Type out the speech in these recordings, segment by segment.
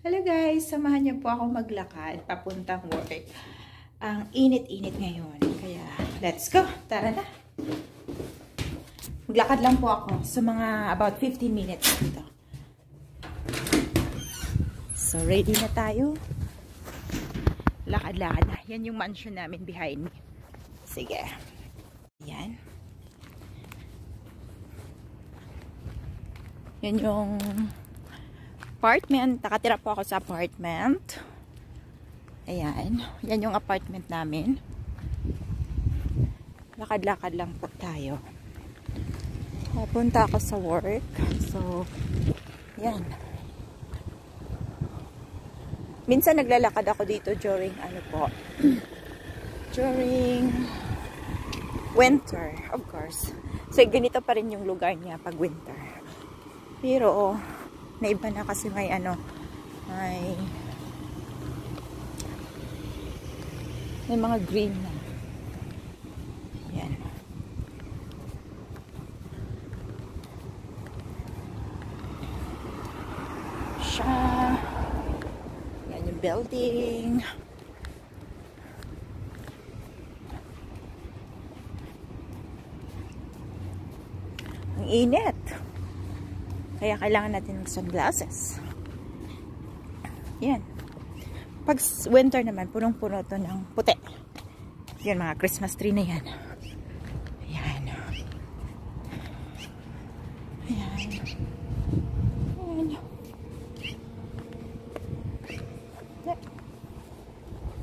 Hello guys, samahan niyo po ako maglakad papuntang work. Ang init-init ngayon, kaya let's go. Tara na. Maglakad lang po ako sa mga about 15 minutes dito. So ready na tayo. Lakad-lakad na. Yan yung mansion namin behind me. Sige. Yan. Yan yung apartment. Nakatira po ako sa apartment. Ayan. Yan yung apartment namin. Lakad-lakad lang po tayo. Papunta ako sa work. So, yan. Minsan naglalakad ako dito during ano po. During winter, of course. So, ganito pa rin yung lugar niya pag winter. Pero, naiba na kasi may ano, may mga green na. Yan. Siya. Yan yung building. Ang init. Kaya kailangan natin ng sunglasses. Yan. Pag winter naman, punong-puno to ng puti. Yan, mga Christmas tree na yan. Ayan. Ayan. Ayan.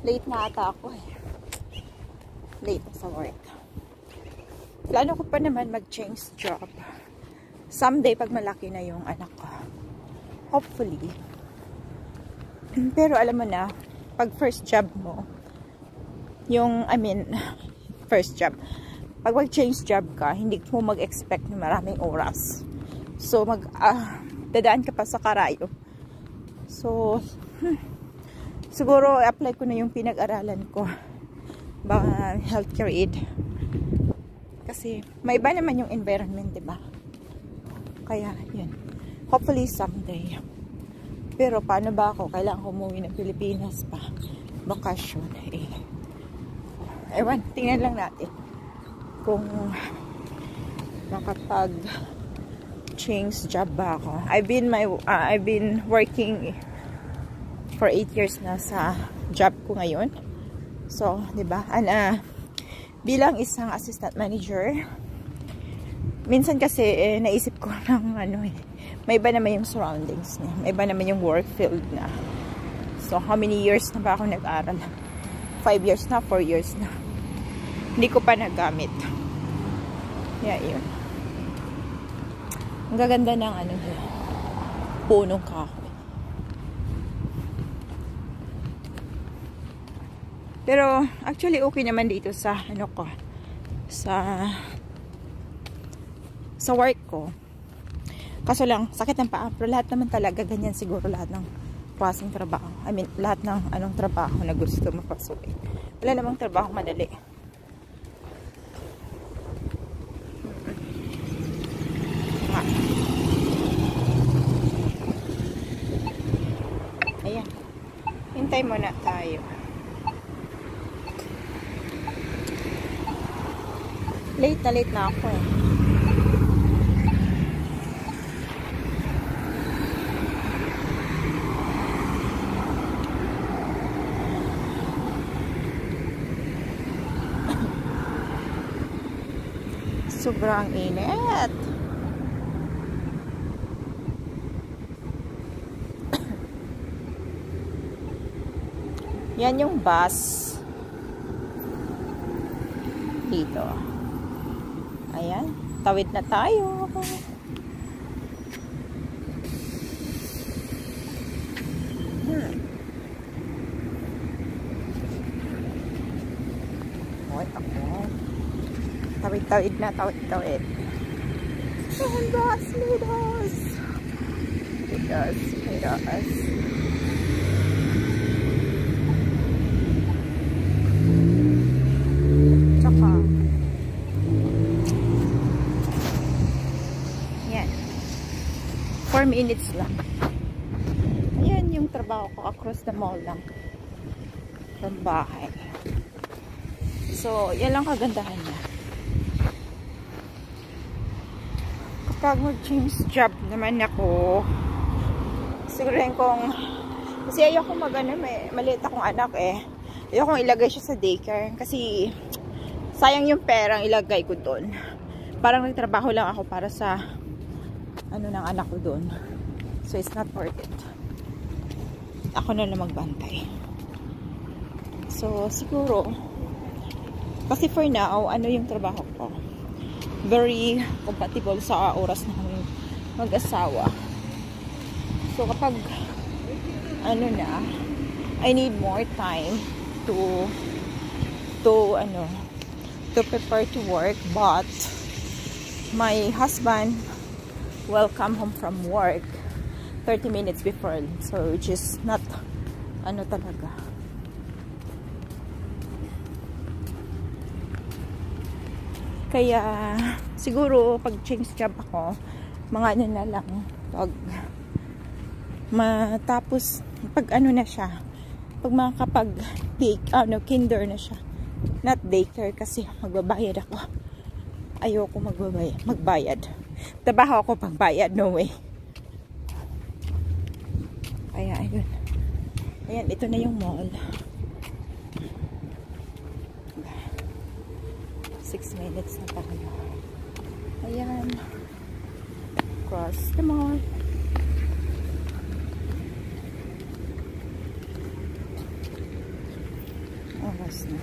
Late na ata ako eh. Late sa work. Plano ko pa naman mag-change job. Someday, pag malaki na yung anak ko. Hopefully. Pero alam mo na, pag first job mo, first job. Pag mag-change job ka, hindi mo mag-expect na maraming oras. So, dadaan ka pa sa karayo. So, siguro, apply ko na yung pinag-aralan ko. Baka healthcare aid. Kasi, may iba naman yung environment, diba? Kaya, yun. Hopefully, someday. Pero, paano ba ako? Kailangan ko umuwi ng Pilipinas pa. Bakasyon. Ewan, tingnan lang natin. Kung makapag-change job ba ako. I've been working for 8 years na sa job ko ngayon. So, diba? Bilang isang assistant manager, minsan kasi naisip ko ng may iba naman yung surroundings niya. May iba naman yung work field na. So, how many years na ba ako nag-aral? 5 years na, 4 years na. Hindi ko pa nagamit. Yeah, yun. Ang gaganda ng punong kahoy. Pero, actually, okay naman dito sa, sa work ko. Kaso lang, sakit ng paa. Pero lahat naman talaga, ganyan siguro lahat ng klaseng trabaho. Lahat ng trabaho na gusto mapasukin. Wala namang trabaho madali. Ayan. Hintay muna tayo. Late na ako eh. Sobrang init. Yan yung bus dito. Ayan, tawid na tayo. Wait ako. Tawid na, tawid. And bus, lead us. Tsaka, yan. 4 minutes lang. Ayan yung trabaho ko across the mall lang from bahay. So, yan lang kagandahan niya. Kapag mag-change job naman ako, siguro kung kasi ayoko maliit akong anak eh. Ayoko ilagay siya sa daycare kasi sayang yung perang ilagay ko doon. Parang nagtrabaho lang ako para sa ano ng anak ko doon. So it's not worth it. Ako na lang magbantay. So siguro kasi for now, ano yung trabaho ko? Very compatible sa oras ng mag-asawa. So kapag ano na, I need more time to prepare to work, but my husband will come home from work 30 minutes before, so which is not ano talaga. Kaya siguro pag change job ako, mga ano na lang, pag matapos pag ano na siya, pag makakapag kinder na siya, not daycare kasi magbabayad ako. Ayoko magbayad. Trabaho ako pagbayad, no way. Kaya ayun. Ayan, ito na yung mall. 6 minutes na tayo. Ayan. Cross the mall. Oras na.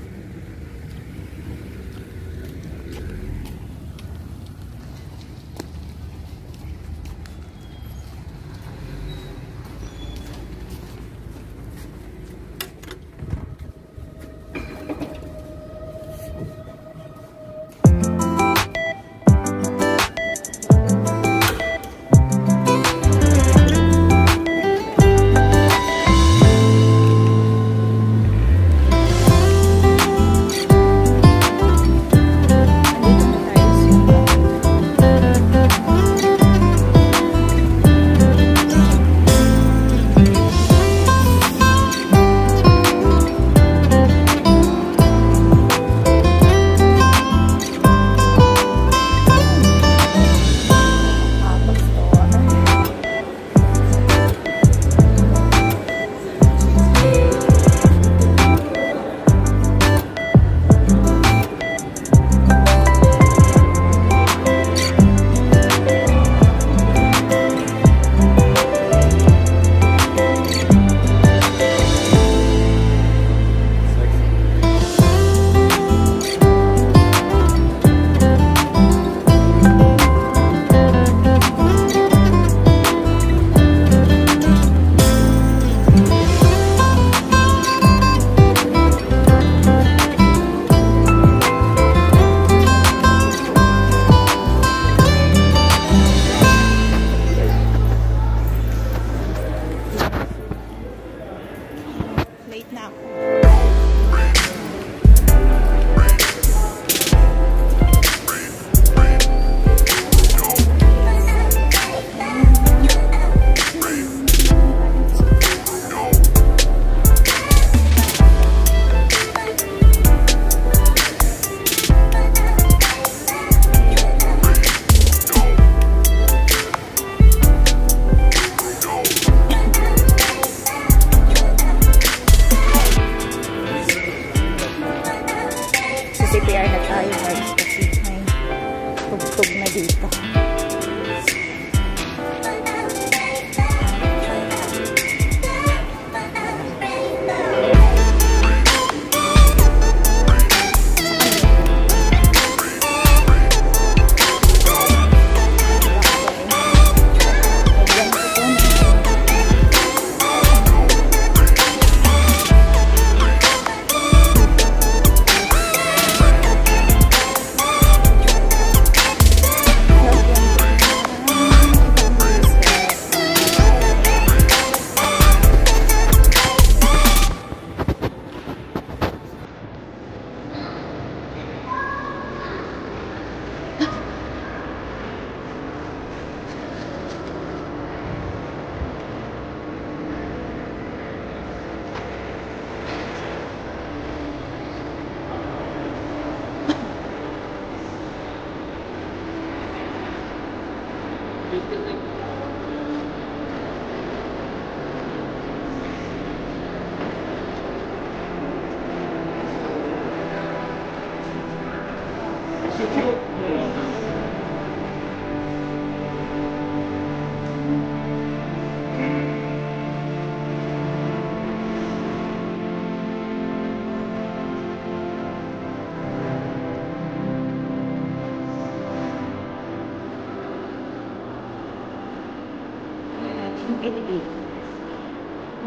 elevator.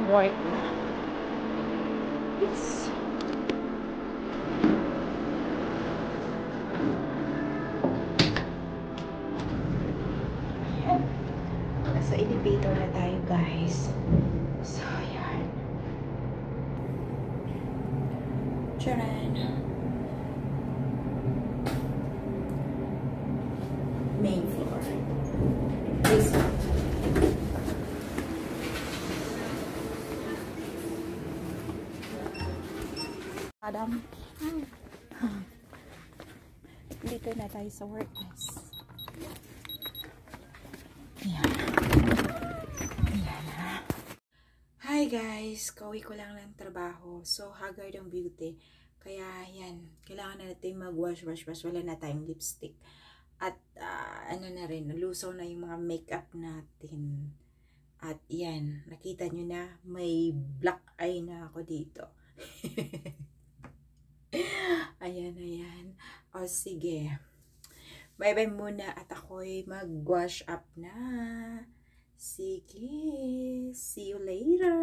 Work na. Yes. Ayan. Nasa elevator na tayo, guys. So, ayan. Charan. Main floor. This one. Adam. Dito na tayo sa work, guys. Ayan. Ayan. Hi guys! Kauwi ko lang ng trabaho. So, haggard ang beauty. Kaya, yan. Kailangan na natin mag-wash. Wala na tayong lipstick. At, ano na rin, nalusaw na yung mga makeup natin. At, yan. Nakita nyo na, may black eye na ako dito. Ayan. O, sige. Bye-bye muna at ako'y mag-wash up na. Sige. See you later.